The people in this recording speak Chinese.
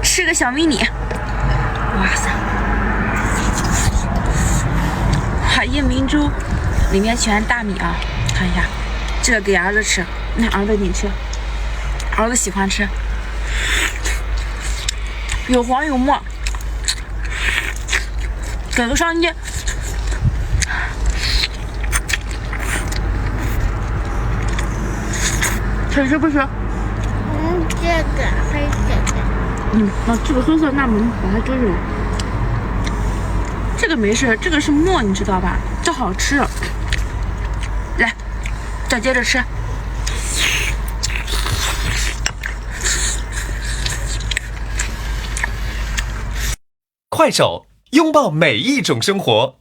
吃个小迷你。哇塞！海燕明珠里面全大米啊，看一下，这个给儿子吃，那儿子你吃，儿子喜欢吃，有黄有沫，给个上衣。吃不吃？这个黑色的。这个黑色，那我们把它搁着。这个没事，这个是沫，你知道吧？这好吃。来，再接着吃。快手，拥抱每一种生活。